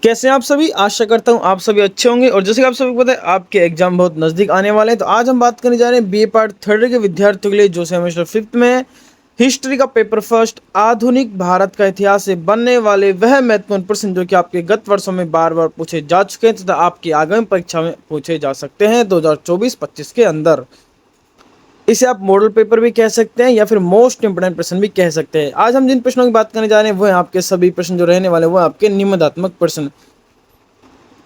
कैसे हैं आप सभी? आशा करता हूँ आप सभी अच्छे होंगे और जैसे कि आप सभी को पता है आपके एग्जाम बहुत नज़दीक आने वाले हैं। तो आज हम बात करने जा रहे हैं बीए पार्ट थर्ड के विद्यार्थियों के लिए जो सेमेस्टर फिफ्थ में है। हिस्ट्री का पेपर फर्स्ट आधुनिक भारत का इतिहास से बनने वाले वह महत्वपूर्ण प्रश्न जो कि आपके गत वर्षों में बार बार पूछे जा चुके हैं तथा आपकी आगामी परीक्षा में पूछे जा सकते हैं 2024-25 के अंदर। इसे आप मॉडल पेपर भी कह सकते हैं या फिर मोस्ट इंपोर्टेंट प्रश्न भी कह सकते हैं। आज हम जिन प्रश्नों की बात करने जा रहे हैं वो हैं आपके सभी प्रश्न जो रहने वाले हैं वो आपके निम्नात्मक प्रश्न।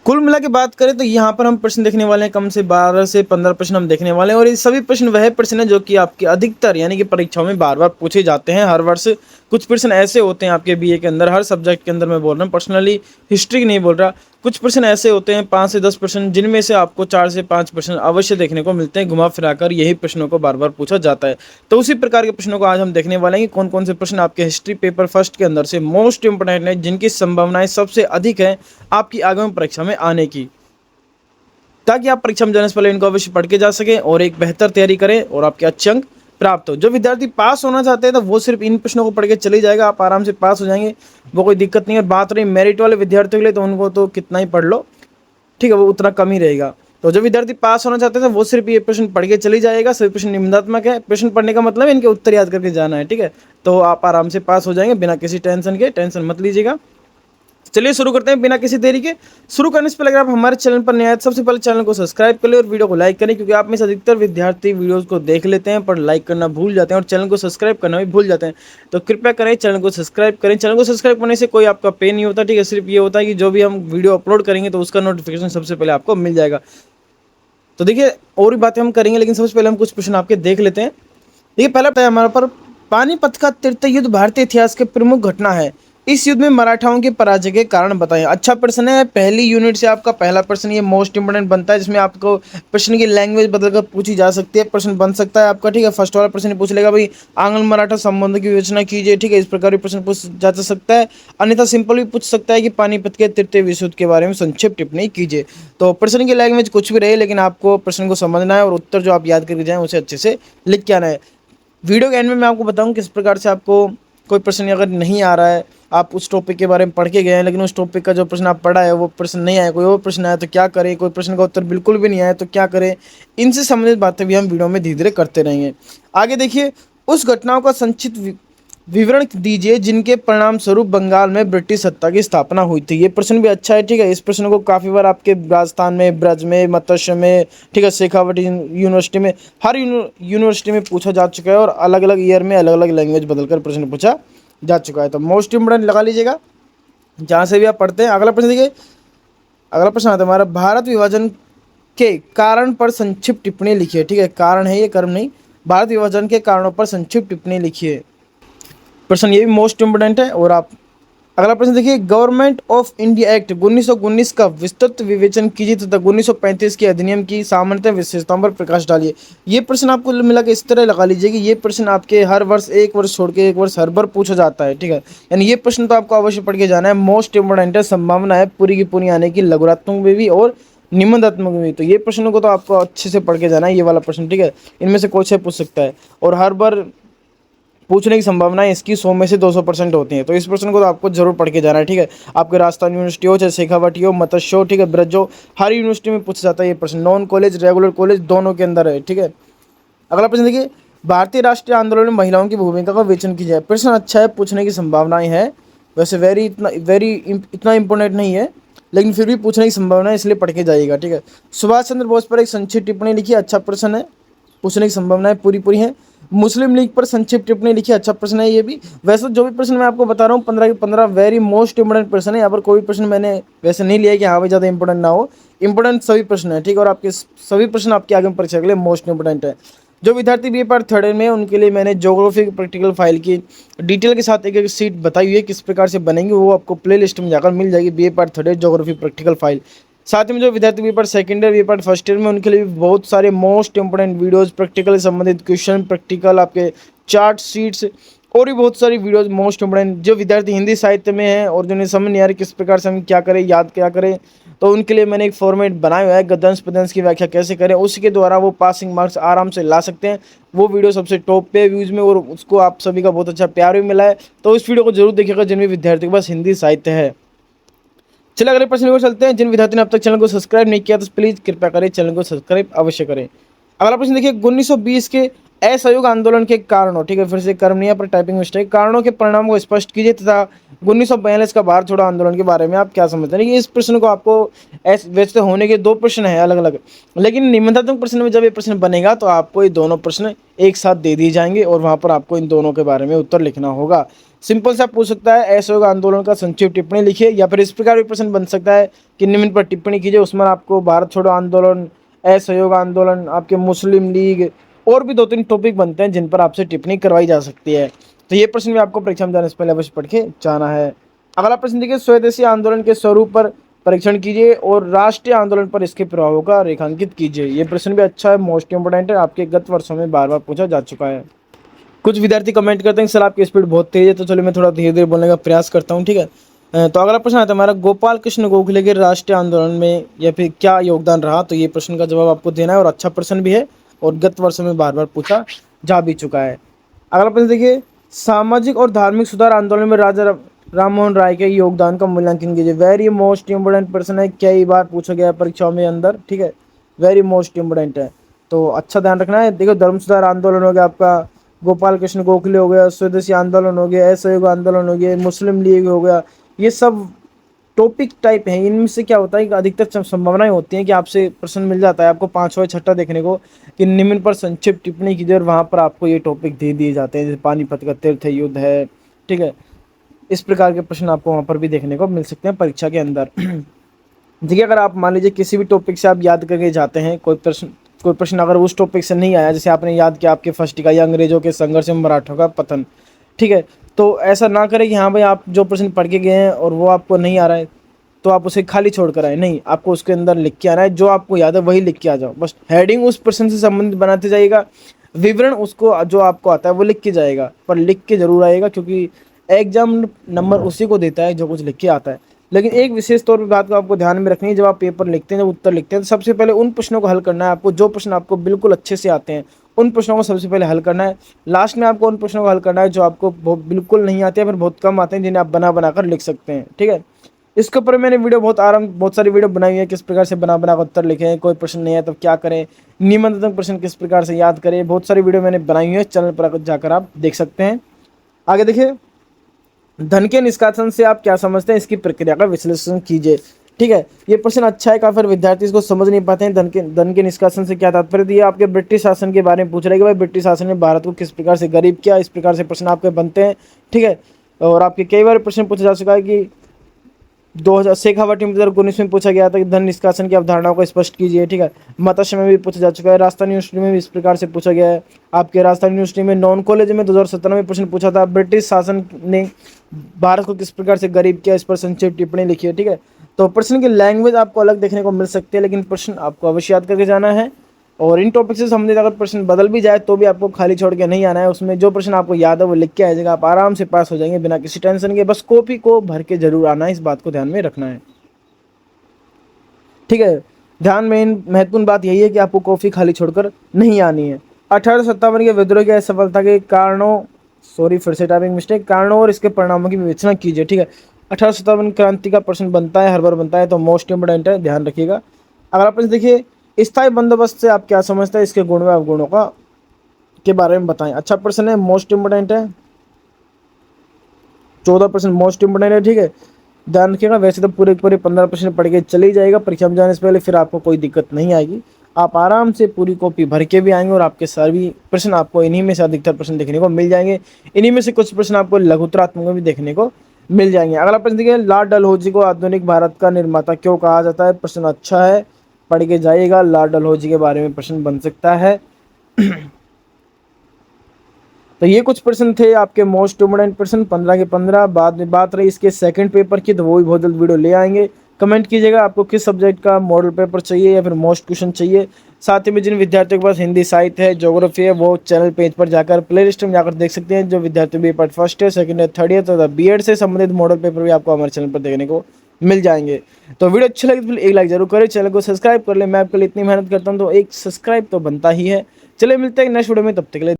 कुल मिला के बात करें तो यहाँ पर हम प्रश्न देखने वाले हैं, कम से 12 से 15 प्रश्न हम देखने वाले हैं और ये सभी प्रश्न वह प्रश्न है जो कि आपके अधिकतर यानी कि परीक्षाओं में बार बार पूछे जाते हैं हर वर्ष। कुछ प्रश्न ऐसे होते हैं आपके बीए के अंदर, हर सब्जेक्ट के अंदर मैं बोल रहा हूँ, पर्सनली हिस्ट्री की नहीं बोल रहा। कुछ प्रश्न ऐसे होते हैं 5 से 10 प्रश्न जिनमें से आपको 4 से 5 प्रश्न अवश्य देखने को मिलते हैं, घुमा फिराकर यही प्रश्नों को बार बार पूछा जाता है। तो उसी प्रकार के प्रश्नों को आज हम देखने वाले हैं कि कौन कौन से प्रश्न आपके हिस्ट्री पेपर फर्स्ट के अंदर से मोस्ट इंपोर्टेंट है, जिनकी संभावनाएं सबसे अधिक है आपकी आगामी परीक्षा में आने की, ताकि आप परीक्षा में जाने से पहले इनको अवश्य पढ़ के जा सकें और एक बेहतर तैयारी करें और आपके अच्छे अंक प्राप्त हो। जो विद्यार्थी पास होना चाहते हैं तो वो सिर्फ इन प्रश्नों को पढ़ के चले जाएगा, आप आराम से पास हो जाएंगे, वो कोई दिक्कत नहीं है। बात रही मेरिट वाले विद्यार्थियों के लिए तो उनको तो कितना ही पढ़ लो, ठीक है, वो उतना कम ही रहेगा। तो जो विद्यार्थी पास होना चाहते हैं वो सिर्फ ये प्रश्न पढ़ के चले जाएगा। सभी प्रश्न निम्नात्मक है, प्रश्न पढ़ने का मतलब इनके उत्तर याद करके जाना है, ठीक है। तो आप आराम से पास हो जाएंगे बिना किसी टेंशन के, टेंशन मत लीजिएगा। चलिए शुरू करते हैं बिना किसी देरी के। शुरू करने से पहले अगर आप हमारे चैनल पर नए आए तो सबसे पहले चैनल को सब्सक्राइब कर ले और वीडियो को लाइक करें, क्योंकि आप में से अधिकतर विद्यार्थी वीडियोस को देख लेते हैं पर लाइक करना भूल जाते हैं और चैनल को सब्सक्राइब करना भी भूल जाते हैं। तो कृपया करें, चैनल को सब्सक्राइब करें। चैनल को सब्सक्राइब करने से कोई आपका पे नहीं होता, ठीक है, सिर्फ ये होता है कि जो भी हम वीडियो अपलोड करेंगे तो उसका नोटिफिकेशन सबसे पहले आपको मिल जाएगा। तो देखिए और भी बातें हम करेंगे, लेकिन सबसे पहले हम कुछ प्रश्न आपके देख लेते हैं। देखिए पहला है हमारे पर, पानीपत का तृतीय युद्ध भारतीय इतिहास के प्रमुख घटना है, इस युद्ध में मराठाओं के पराजय के कारण बताएं। अच्छा प्रश्न है, पहली यूनिट से आपका पहला प्रश्न ये मोस्ट इंपोर्टेंट बनता है, जिसमें आपको प्रश्न की लैंग्वेज बदलकर पूछी जा सकती है, प्रश्न बन सकता है आपका, ठीक है। फर्स्ट वाला प्रश्न पूछ लेगा भाई आंग्ल मराठा संबंध की विवेचना कीजिए, ठीक है, इस प्रकार भी प्रश्न पूछ जा सकता है। अन्यथा सिंपल भी पूछ सकता है कि पानीपत के तृतीय विश्व युद्ध के बारे में संक्षिप्त टिप्पणी कीजिए। तो प्रश्न की लैंग्वेज कुछ भी रहे, लेकिन आपको प्रश्न को समझना है और उत्तर जो आप याद करके जाएं उसे अच्छे से लिख के आना है। वीडियो के एंड में मैं आपको बताऊं किस प्रकार से आपको कोई प्रश्न अगर नहीं आ रहा है, आप उस टॉपिक के बारे में पढ़ के गए हैं लेकिन उस टॉपिक का जो प्रश्न आप पढ़ा है वो प्रश्न नहीं आया, कोई और प्रश्न आया तो क्या करें, कोई प्रश्न का उत्तर बिल्कुल भी नहीं आया तो क्या करें, इनसे संबंधित बातें भी हम वीडियो में धीरे धीरे करते रहेंगे। आगे देखिए, उस घटनाओं का संक्षिप्त विवरण दीजिए जिनके परिणाम स्वरूप बंगाल में ब्रिटिश सत्ता की स्थापना हुई थी। ये प्रश्न भी अच्छा है, ठीक है। इस प्रश्न को काफ़ी बार आपके राजस्थान में, ब्रज में, मत्स्य में, ठीक है, शेखावटी यूनिवर्सिटी में, हर यूनिवर्सिटी में पूछा जा चुका है और अलग अलग ईयर में अलग अलग लैंग्वेज बदलकर प्रश्न पूछा जा चुका है। तो मोस्ट इंपोर्टेंट लगा लीजिएगा जहाँ से भी आप पढ़ते हैं। अगला प्रश्न देखिए, अगला प्रश्न आता है हमारा, भारत विभाजन के कारण पर संक्षिप्त टिप्पणी लिखिए, ठीक है, कारण है ये, कर्म नहीं। भारत विभाजन के कारणों पर संक्षिप्त टिप्पणी लिखिए, प्रश्न ये भी मोस्ट इंपोर्टेंट है। और आप अगला प्रश्न देखिए, गवर्नमेंट ऑफ इंडिया एक्ट 1919 का विस्तृत विवेचन कीजिए तथा 1935 के अधिनियम की सामान्य विशेषताओं पर प्रकाश डालिए। ये प्रश्न आपको मिला के इस तरह लगा लीजिए कि ये प्रश्न आपके हर वर्ष, एक वर्ष छोड़ के एक वर्ष हर बार पूछा जाता है, ठीक है। यानी ये प्रश्न तो आपको अवश्य पढ़ के जाना है, मोस्ट इंपोर्टेंट है, संभावना है पूरी की पूरी आने की, लघुरात्मक में भी और निम्नात्मक में भी। तो ये प्रश्नों को तो आपको अच्छे से पढ़ के जाना है, ये वाला प्रश्न, ठीक है, इनमें से कोई से पूछ सकता है और हर बार पूछने की संभावना इसकी 100 में से 200% होती है। तो इस प्रश्न को तो आपको जरूर पढ़ के जाना है, ठीक है। आपके राजस्थान यूनिवर्सिटी हो, चाहे शेखावटी हो, मत्स्य हो, ठीक है, ब्रज हो, हर यूनिवर्सिटी में पूछा जाता है ये प्रश्न, नॉन कॉलेज रेगुलर कॉलेज दोनों के अंदर है, ठीक है। अगला प्रश्न देखिए, भारतीय राष्ट्रीय आंदोलन में महिलाओं की भूमिका का विवेचन कीजिए। प्रश्न अच्छा है, पूछने की संभावनाएं है, वैसे इतना इंपॉर्टेंट नहीं है, लेकिन फिर भी पूछने की संभावना है, इसलिए पढ़ के जाइएगा, ठीक है। सुभाष चंद्र बोस पर एक संक्षिप्त टिप्पणी लिखिए, अच्छा प्रश्न है, पूछने की संभावनाएं पूरी पूरी हैं। मुस्लिम लीग पर संक्षिप्त टिप्पणी लिखी, अच्छा प्रश्न है ये भी। वैसे जो भी प्रश्न मैं आपको बता रहा हूँ 15 के 15 वेरी मोस्ट इंपोर्टेंट प्रश्न है, यहाँ पर कोई प्रश्न मैंने वैसे नहीं लिया कि हाँ भाई ज़्यादा इंपोर्टेंट ना हो, इंपोर्टेंट सभी प्रश्न है, ठीक है। और आपके सभी प्रश्न आपके आगे परीक्षा के लिए मोस्ट इंपोर्टेंट है। जो विद्यार्थी बीए पार्ट थर्ड में उनके लिए मैंने ज्योग्राफी प्रैक्टिकल फाइल की डिटेल के साथ एक एक सीट बताई हुई है किस प्रकार से बनेंगे, वो आपको प्ले लिस्ट में जाकर मिल जाएगी, BA part third geography practical file. साथ ही में जो विद्यार्थी BA part second year, BA part first year में उनके लिए भी बहुत सारे मोस्ट इंपोर्टेंट वीडियोस, प्रैक्टिकल से संबंधित क्वेश्चन, प्रैक्टिकल आपके चार्ट शीट्स और भी बहुत सारी वीडियोस मोस्ट इंपोर्टेंट। जो विद्यार्थी हिंदी साहित्य में है और जिन्हें समझ नहीं आ रही किस प्रकार से हम क्या करें, याद क्या करें, तो उनके लिए मैंने एक फॉर्मेट बनाया हुआ है, गद्यांश पद्यांश की व्याख्या कैसे करें, उसके द्वारा वो पासिंग मार्क्स आराम से ला सकते हैं। वो वीडियो सबसे टॉप पे व्यूज़ में और उसको आप सभी का बहुत अच्छा प्यार भी मिला है, तो इस वीडियो को जरूर देखिएगा जिन भी विद्यार्थियों के पास हिंदी साहित्य है। चलिए अगले प्रश्न की ओर चलते हैं। जिन विद्यार्थियों ने अब तक चैनल को सब्सक्राइब नहीं किया तो प्लीज कृपया करें चैनल को सब्सक्राइब अवश्य करें। अगला प्रश्न देखिए, 1920 के असहयोग आंदोलन के कारणों, ठीक है, फिर से कर्म नहीं है पर टाइपिंग मिस्टेक, कारणों के परिणाम को स्पष्ट कीजिए तथा 1942 का भारत छोड़ो आंदोलन के बारे में आप क्या समझते हैं। इस प्रश्न को आपको वैसे होने के दो प्रश्न है अलग अलग, लेकिन निबंधात्मक प्रश्न में जब ये प्रश्न बनेगा तो आपको ये दोनों प्रश्न एक साथ दे दिए जाएंगे और वहां पर आपको इन दोनों के बारे में उत्तर लिखना होगा। सिंपल सा पूछ सकता है असहयोग आंदोलन का संक्षिप्त टिप्पणी लिखिए, या फिर इस प्रकार भी प्रश्न बन सकता है कि निम्न पर टिप्पणी कीजिए। उसमें आपको भारत छोड़ो आंदोलन, असहयोग आंदोलन, आपके मुस्लिम लीग और भी दो तीन टॉपिक बनते हैं जिन पर आपसे टिप्पणी करवाई जा सकती है। तो ये प्रश्न भी आपको परीक्षा में जाने से पहले अवश्य पढ़ के जाना है। अगला प्रश्न देखिए, स्वदेशी आंदोलन के स्वरूप पर परीक्षण कीजिए और राष्ट्रीय आंदोलन पर इसके प्रभावों का रेखांकित कीजिए। ये प्रश्न भी अच्छा है, मोस्ट इंपोर्टेंट है, आपके गत वर्षों में बार बार पूछा जा चुका है। कुछ विद्यार्थी कमेंट करते हैं सर आपकी स्पीड बहुत तेज है, तो चलो मैं थोड़ा धीरे धीरे बोलने का प्रयास करता हूँ, ठीक है। तो अगला प्रश्न आता है हमारा, गोपाल कृष्ण गोखले के राष्ट्रीय आंदोलन में या फिर क्या योगदान रहा। तो ये प्रश्न का जवाब आपको देना है और अच्छा प्रश्न भी है और गत वर्ष में बार बार पूछा जा भी चुका है। अगला प्रश्न देखिए, सामाजिक और धार्मिक सुधार आंदोलन में राजा राम मोहन राय के योगदान का मूल्यांकन कीजिए। वेरी मोस्ट इंपोर्टेंट प्रश्न है, कई बार पूछा गया है परीक्षाओं में अंदर, ठीक है, वेरी मोस्ट इंपोर्टेंट है, तो अच्छा ध्यान रखना है। देखो, धर्म सुधार आंदोलन हो गया आपका, गोपाल कृष्ण गोखले हो गया, स्वदेशी आंदोलन हो गया, असहयोग आंदोलन हो गया, मुस्लिम लीग हो गया, ये सब टॉपिक टाइप हैं। इनमें से क्या होता है कि अधिकतर संभावनाएं होती हैं कि आपसे प्रश्न मिल जाता है आपको पांचवा छठा देखने को कि निम्न पर संक्षिप्त टिप्पणी कीजिए और वहां पर आपको ये टॉपिक दे दिए जाते हैं, जैसे पानीपत का तीर्थ युद्ध है, ठीक है। इस प्रकार के प्रश्न आपको वहां पर भी देखने को मिल सकते हैं परीक्षा के अंदर। देखिए, अगर आप मान लीजिए किसी भी टॉपिक से आप याद करके जाते हैं कोई प्रश्न अगर उस टॉपिक से नहीं आया, जैसे आपने याद किया आपके फर्स्ट इकाई अंग्रेजों के संघर्ष में मराठों का पतन, ठीक है, तो ऐसा ना करें कि हाँ भाई आप जो प्रश्न पढ़ के गए हैं और वो आपको नहीं आ रहा है तो आप उसे खाली छोड़ कर आए, नहीं, आपको उसके अंदर लिख के आना है, जो आपको याद है वही लिख के आ जाओ। बस हेडिंग उस प्रश्न से संबंधित बनाते जाइएगा, विवरण उसको जो आपको आता है वो लिख के जाएगा, पर लिख के जरूर आएगा क्योंकि एग्जाम नंबर उसी को देता है जो कुछ लिख के आता है। लेकिन एक विशेष तौर पर बात को आपको ध्यान में रखनी है, जब आप पेपर लिखते हैं, जब उत्तर लिखते हैं, तो सबसे पहले उन प्रश्नों को हल करना है आपको जो प्रश्न आपको बिल्कुल अच्छे से आते हैं, उन प्रश्नों को सबसे पहले हल करना है। लास्ट में आपको उन प्रश्नों को हल करना है जो आपको बिल्कुल नहीं आते हैं, फिर बहुत कम आते हैं, जिन्हें आप बना बना कर लिख सकते हैं, ठीक है। इसके ऊपर मैंने वीडियो बहुत सारी वीडियो बनाई है, किस प्रकार से बना बना कर उत्तर लिखें, कोई प्रश्न नहीं है तो क्या करें, निबंधात्मक प्रश्न किस प्रकार से याद करें, बहुत सारी वीडियो मैंने बनाई है, चैनल पर जाकर आप देख सकते हैं। आगे देखिए, धन के निष्कासन से आप क्या समझते हैं, इसकी प्रक्रिया का विश्लेषण कीजिए, ठीक है। ये प्रश्न अच्छा है, काफी विद्यार्थी इसको समझ नहीं पाते हैं, धन के निष्कासन से क्या तात्पर्य दिया। आपके ब्रिटिश शासन के बारे में पूछ रहे कि भाई ब्रिटिश शासन ने भारत को किस प्रकार से गरीब किया, इस प्रकार से प्रश्न आपके बनते हैं, ठीक है। और आपके कई बार प्रश्न पूछा जा चुका है कि 2000 शेखावटी में 2019 में पूछा गया था कि धन निष्कासन की अवधारणाओं को स्पष्ट कीजिए, ठीक है। मत्स्य में भी पूछा जा चुका है, राजस्थान यूनिवर्सिटी में भी इस प्रकार से पूछा गया है। आपके राजस्थान यूनिवर्सिटी में नॉन कॉलेज में 2017 में प्रश्न पूछा था, ब्रिटिश शासन ने भारत को किस प्रकार से गरीब किया, इस पर संक्षिप्त टिप्पणी लिखिए, ठीक है। तो प्रश्न की लैंग्वेज आपको अलग देखने को मिल सकती है, लेकिन प्रश्न आपको अवश्य याद करके जाना है। और इन टॉपिक से संबंधित अगर प्रश्न बदल भी जाए तो भी आपको खाली छोड़ के नहीं आना है, उसमें जो प्रश्न आपको याद है वो लिख के आ जाएगा, आप आराम से पास हो जाएंगे बिना किसी टेंशन के। बस कॉपी को भर के जरूर आना है, इस बात को ध्यान में रखना है, ठीक है। ध्यान में महत्वपूर्ण बात यही है कि आपको कॉपी खाली छोड़कर नहीं आनी है। 1857 के विद्रोह की असफलता के कारणों, सॉरी फिर से टाइपिंग मिस्टेक, कारणों और इसके परिणामों की विवेचना कीजिए, ठीक है। 1857 क्रांति का प्रश्न बनता है, हर बार बनता है, तो मोस्ट इंपोर्टेंट है, ध्यान रखिएगा। अगला प्रश्न देखिए, स्थायी बंदोबस्त से आप क्या समझते हैं, इसके गुण व अवगुणों का के बारे में बताएं। अच्छा प्रश्न है, मोस्ट इंपोर्टेंट है, 14 प्रश्न मोस्ट इंपोर्टेंट है, ठीक है, ध्यान रखिएगा। वैसे तो पूरे पूरे 15 प्रश्न पढ़ के चले जाएगा परीक्षा में जाने से पहले, फिर आपको कोई दिक्कत नहीं आएगी, आप आराम से पूरी कॉपी भर के भी आएंगे और आपके सभी प्रश्न आपको इन्हीं में से अधिकतर प्रश्न देखने को मिल जाएंगे। इन्हीं में से कुछ प्रश्न आपको लघुत्तरात्मक में भी देखने को मिल जाएंगे। अगला प्रश्न देखिए, लॉर्ड डलहौजी को आधुनिक भारत का निर्माता क्यों कहा जाता है। प्रश्न अच्छा है, पढ़ के जाइएगा, लॉर्ड डलहौजी के बारे में प्रश्न बन सकता है। तो ये कुछ प्रश्न थे आपके मोस्ट इंपोर्टेंट प्रश्न, 15 के 15। बाद में बात रही इसके सेकंड पेपर की, तो वो भी बहुत जल्द वीडियो ले आएंगे। कमेंट कीजिएगा आपको किस सब्जेक्ट का मॉडल पेपर चाहिए या फिर मोस्ट क्वेश्चन चाहिए। साथ ही में जिन विद्यार्थियों के पास हिंदी साहित्य है, ज्योग्राफी है, वो चैनल पेज पर जाकर प्ले लिस्ट में जाकर देख सकते हैं। जो विद्यार्थी बी पार्ट फर्स्ट है, सेकंड है, थर्ड है, तो बी.एड से संबंधित मॉडल पेपर भी आपको हमारे चैनल पर देखने को मिल जाएंगे। तो वीडियो अच्छी लगी तो एक लाइक जरूर करें, चैनल को सब्सक्राइब कर ले। मैं आपके लिए इतनी मेहनत करता हूँ तो एक सब्सक्राइब तो बनता ही है। चलिए मिलते हैं नेक्स्ट वीडियो में, तब तक के लिए।